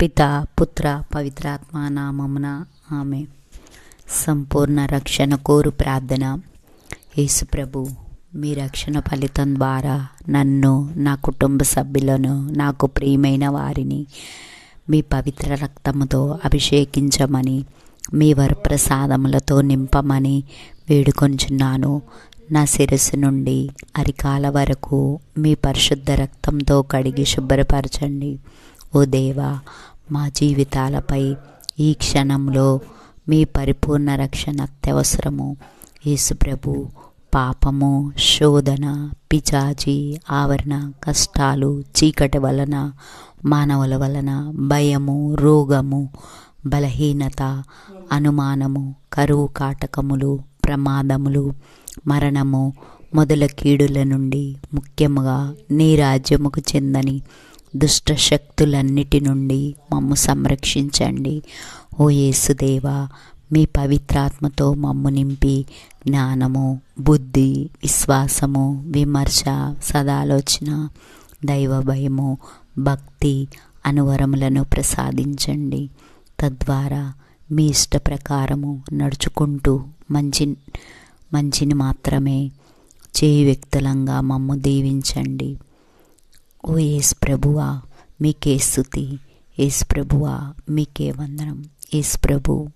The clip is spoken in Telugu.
పితా పుత్ర పవిత్రాత్మ నామమున ఆమె. సంపూర్ణ రక్షణ కోరు ప్రార్థన. యేసు ప్రభు, మీ రక్షణ ఫలితం ద్వారా నన్ను, నా కుటుంబ సభ్యులను, నాకు ప్రియమైన వారిని మీ పవిత్ర రక్తముతో అభిషేకించమని, మీ వరప్రసాదములతో నింపమని వేడుకొంచున్నాను. నా శిరస్సు నుండి అరికాల వరకు మీ పరిశుద్ధ రక్తంతో కడిగి శుభ్రపరచండి. ఓ దేవా, మా జీవితాలపై ఈ క్షణంలో మీ పరిపూర్ణ రక్షణ అత్యవసరము. యేసు ప్రభు, పాపము, శోధన, పిచాచి ఆవరణ, కష్టాలు, చీకటి వలన, మానవుల వలన, భయము, రోగము, బలహీనత, అనుమానము, కరువు కాటకములు, ప్రమాదములు, మరణము మొదల కీడుల నుండి, ముఖ్యముగా నీ రాజ్యముకు చెందని దుష్ట శక్తులన్నిటి నుండి మమ్ము సంరక్షించండి. ఓ యేసుదేవా, మీ పవిత్రాత్మతో మమ్ము నింపి జ్ఞానము, బుద్ధి, విశ్వాసము, విమర్శ, సదాలోచన, దైవ భయము, భక్తి అనువరములను ప్రసాదించండి. తద్వారా మీ ఇష్ట ప్రకారము నడుచుకుంటూ మంచిని మాత్రమే చేయి వ్యక్తులంగా మమ్ము దీవించండి. ఓ యేసు ప్రభువా, మీకే స్తుతి. యేసు ప్రభువా, మీకే వందనం. యేసు ప్రభు